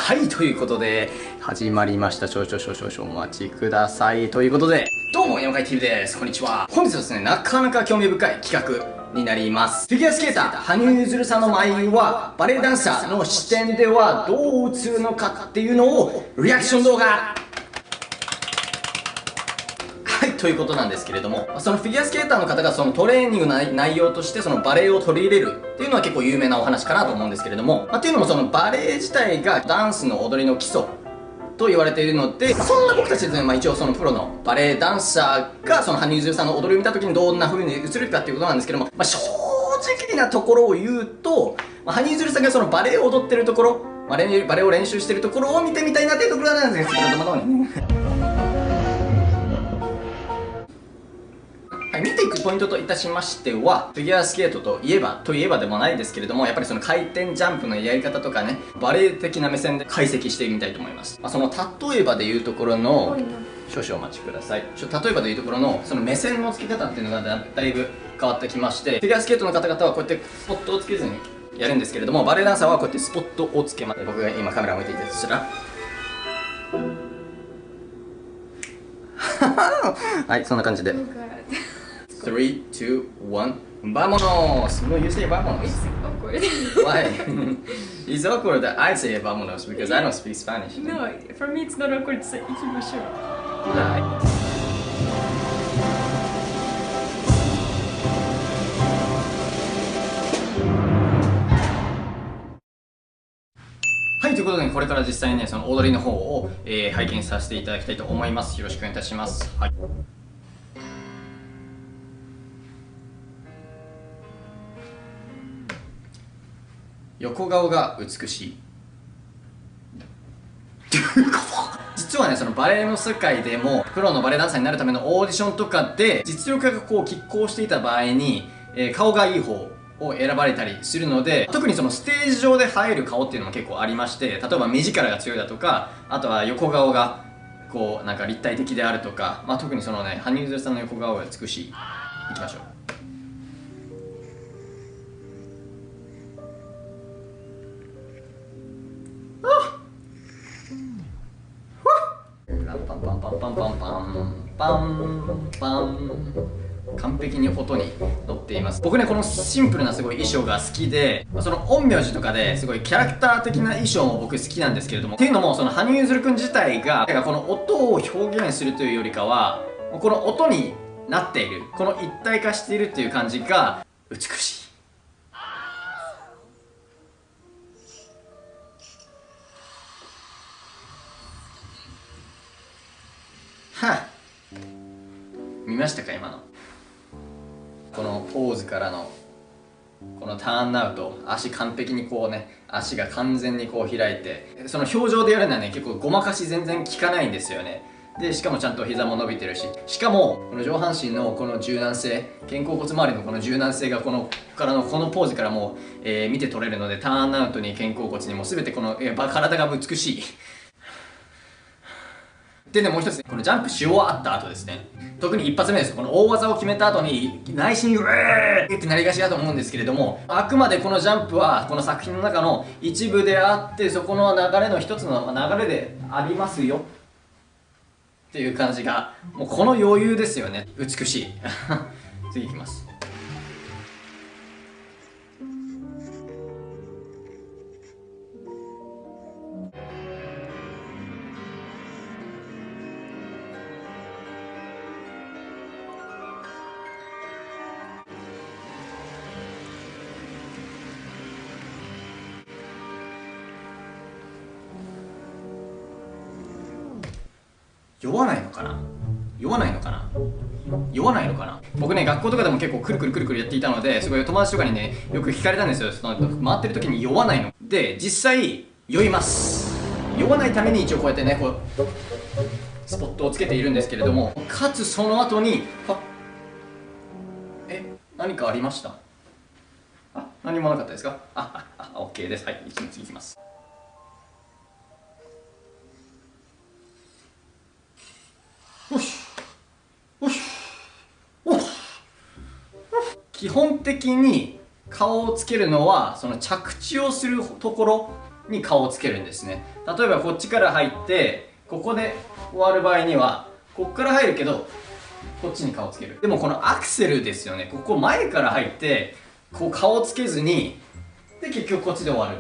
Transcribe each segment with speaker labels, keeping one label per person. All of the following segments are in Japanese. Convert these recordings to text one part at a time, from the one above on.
Speaker 1: はい、ということで、始まりました。少々お待ちください。ということで、どうも、山海 TV です。こんにちは。本日はですね、なかなか興味深い企画になります。フィギュアスケーター、羽生結弦さんの舞は、バレエダンサーの視点ではどう映るのかっていうのを、リアクション動画ということなんですけれども、そのフィギュアスケーターの方がそのトレーニングの内容としてそのバレエを取り入れるっていうのは結構有名なお話かなと思うんですけれども、っていうのもそのバレエ自体がダンスの踊りの基礎と言われているので、そんな僕たちですね、一応そのプロのバレエダンサーがその羽生結弦さんの踊りを見た時にどんな風に映るかっていうことなんですけども、正直なところを言うと、羽生結弦さんがそのバレエを踊ってるところ、バレエを練習してるところを見てみたいなっていうところなんですけれども、見ていくポイントといたしましては、フィギュアスケートといえばでもないですけれども、やっぱりその回転ジャンプのやり方とかね、バレエ的な目線で解析してみたいと思います。その例えばでいうところの、少々お待ちください。例えばでいうところの、その目線の付け方っていうのがだいぶ変わってきまして、フィギュアスケートの方々はこうやってスポットをつけずにやるんですけれども、バレエダンサーはこうやってスポットをつけます。僕が今カメラを向いていたとしたら、はい、そんな感じで。3, 2, 1, vámonos! No, you say vámonos.
Speaker 2: It's awkward.
Speaker 1: Why? It's awkward that I say vámonos because I don't speak Spanish.
Speaker 2: No, for me it's not awkward to say ikimashou.
Speaker 1: Yeah. はい、ということで、これから実際にね、その踊りの方を、拝見させていただきたいと思います。よろしくお願いいたします。はい。横顔が美しい。実はね、そのバレエの世界でもプロのバレエダンサーになるためのオーディションとかで実力がこう拮抗していた場合に、顔がいい方を選ばれたりするので、特にそのステージ上で映える顔っていうのも結構ありまして、例えば目力が強いだとか、あとは横顔がこうなんか立体的であるとか、特にそのね、羽生結弦さんの横顔が美しい。いきましょう。パンパンパンパンパンパンパンパン、完璧に音に乗っています。僕ね、このシンプルなすごい衣装が好きで、その陰陽師とかですごいキャラクター的な衣装も僕好きなんですけれども、っていうのもその羽生結弦くん自体がこの音を表現するというよりかは、この音になっている、この一体化しているっていう感じが美しい。見ましたか今のこのポーズからのこのターンアウト、足完璧にこうね、足が完全にこう開いて、その表情でやるのはね、結構ごまかし全然効かないんですよね。でしかもちゃんと膝も伸びてるし、しかもこの上半身のこの柔軟性、肩甲骨周りのこの柔軟性がこのポーズからも見て取れるので、ターンアウトに肩甲骨にも全てこの体が美しい。でね、もう一つ、このジャンプし終わった後ですね、特に一発目です。この大技を決めた後に内心うえーってなりがちだと思うんですけれども、あくまでこのジャンプはこの作品の中の一部であって、そこの流れの一つの流れでありますよっていう感じが、もうこの余裕ですよね。美しい。次いきます。酔わないのかな、僕ね、学校とかでも結構くるくるやっていたので、すごい友達とかにね、よく聞かれたんですよ。その回ってる時に酔わないので、実際酔います。酔わないために一応こうやってね、こうスポットをつけているんですけれども、かつその後に何かありました？何もなかったですか？OK です。はい、次いきます。よしよしよし。基本的に顔をつけるのはその着地をするところに顔をつけるんですね。例えばこっちから入ってここで終わる場合にはこっから入るけどこっちに顔をつける。でもこのアクセルですよね、ここ前から入ってこう顔をつけずにで結局こっちで終わる。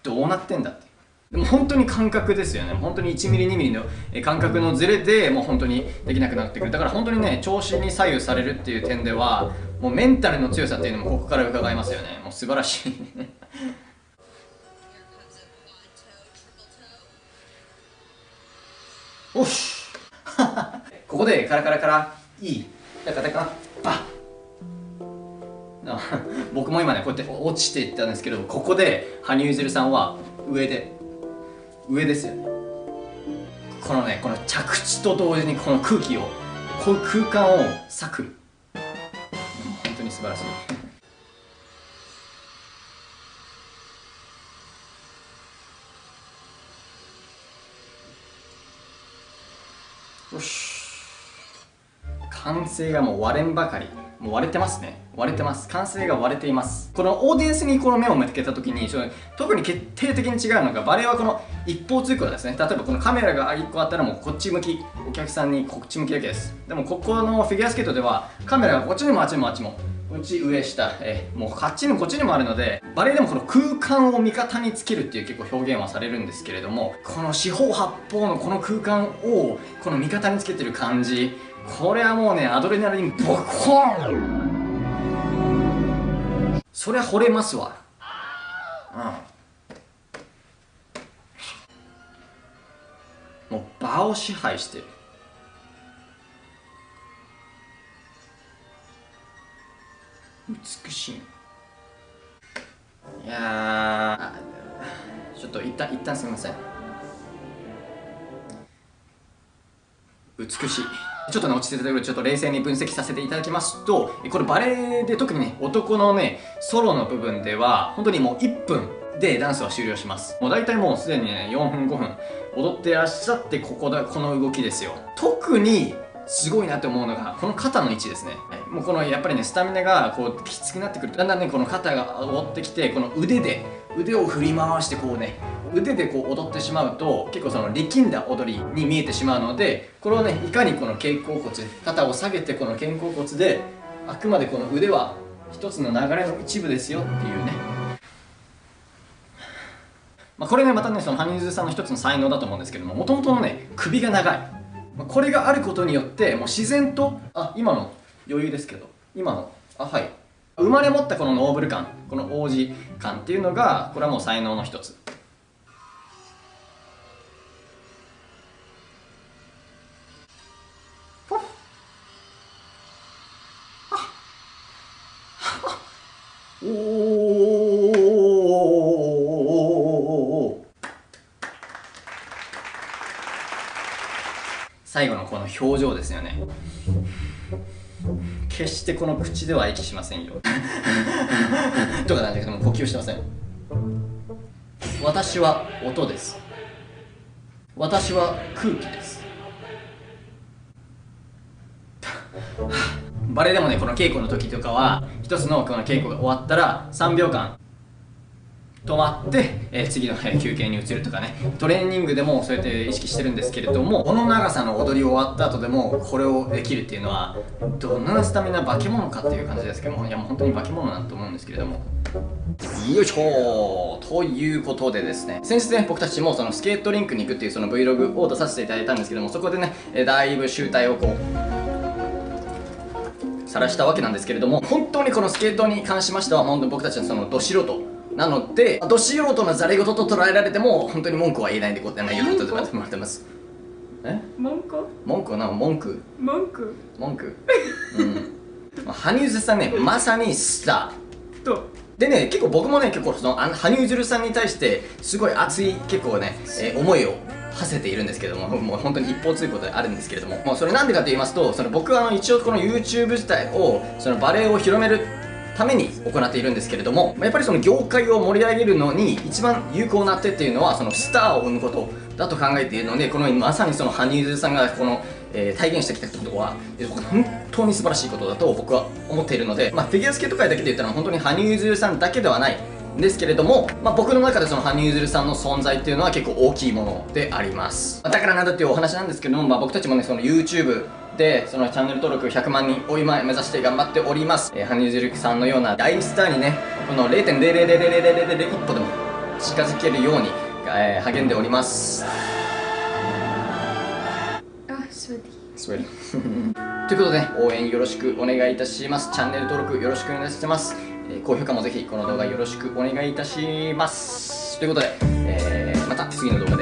Speaker 1: どうなってんだって。でも本当に感覚ですよね。本当に1ミリ2ミリの感覚のズレでもう本当にできなくなってくる。だから本当にね、調子に左右されるっていう点ではもうメンタルの強さっていうのもここから伺えますよね。もう素晴らしいおしここでカラカラカラいいだから僕も今ねこうやって落ちていったんですけど、ここで羽生結弦さんは上ですよね。このね、この着地と同時にこの空気を、こういう空間を裂く、本当に素晴らしい。よし、歓声がもう割れんばかり。もう割れてますね。割れてます。歓声が割れています。このオーディエンスにこの目を向けた時に特に決定的に違うのが、バレエはこの一方通行ですね。例えばこのカメラが1個あったらもうこっち向き、お客さんにこっち向きだけです。でもここのフィギュアスケートではカメラがこっちにもあっちにもあっちも、こっち上下、もうあっちにもこっちにもあるので、バレエでもこの空間を味方につけるっていう結構表現はされるんですけれども、この四方八方のこの空間をこの味方につけてる感じ、これはもうね、アドレナリンボコーン。そりゃ惚れますわ。もう場を支配してる。美しい。いやー、ちょっと一旦すみません。美しい。ちょっとね、落ち着いたところでちょっと冷静に分析させていただきますと、これバレエで特にね、男のね、ソロの部分では本当にもう1分でダンスは終了します。もう大体もうすでにね、4分5分踊ってらっしゃって、この動きですよ。特にすごいなって思うのがこの肩の位置ですね。はい、もうこのやっぱりね、スタミナがこうきつくなってくると、だんだんね、この肩が踊ってきて、この腕を振り回してこうね、腕でこう踊ってしまうと結構その力んだ踊りに見えてしまうので、これをね、いかにこの肩甲骨、肩を下げてこの肩甲骨で、あくまでこの腕は一つの流れの一部ですよっていうね。これね、またね、その羽生結弦さんの一つの才能だと思うんですけども、もともとのね、首が長い。これがあることによってもう自然と、今の余裕ですけど、今のはい、生まれ持ったこのノーブル感、この王子感っていうのが、これはもう才能の一つ。最後のこの表情ですよね。決してこの口では息しませんよとかなんだけども、呼吸してません。私は音です。私は空気です。バレエでもね、この稽古の時とかは一つのこの稽古が終わったら3秒間止まって、次の休憩に移るとかね、トレーニングでもそうやって意識してるんですけれども、この長さの踊り終わった後でもこれをできるっていうのはどんなスタミナ化け物かっていう感じですけども、いやもう本当に化け物なんと思うんですけれども、よいしょーということでですね、先日ね、僕たちもそのスケートリンクに行くっていうその Vlog を出させていただいたんですけども、そこでね、だいぶ醜態をこう晒したわけなんですけれども、本当にこのスケートに関しましては本当に僕たちのそのど素人なので、ど素人のざれ言と捉えられても本当に文句は言えないんで、こう内容とってもらってます。文句羽生結弦さんね、まさにスターとでね、結構僕もね、結構その羽生結弦さんに対してすごい熱い結構ね、思いを馳せているんですけども、もう本当に一方通行であるんですけれども、もうそれなんでかと言いますと、その僕は一応この YouTube 自体をそのバレエを広めるために行っているんですけれども、やっぱりその業界を盛り上げるのに一番有効な手っていうのはそのスターを生むことだと考えているので、このまさにその羽生結弦さんがこの、体現してきたことは本当に素晴らしいことだと僕は思っているので、フィギュアスケート界だけで言ったら本当に羽生結弦さんだけではないですけれども、僕の中でその羽生結弦さんの存在っていうのは結構大きいものであります。だからなんだっていうお話なんですけれども、僕たちもね、その YouTube でそのチャンネル登録100万人を今目指して頑張っております。羽生結弦さんのような大スターにね、この0.0000001歩でも近づけるように、励んでおります。
Speaker 2: あ、そうで
Speaker 1: ということで、ね、応援よろしくお願いいたします。チャンネル登録よろしくお願いします。高評価もぜひこの動画よろしくお願いいたします。ということで、また次の動画で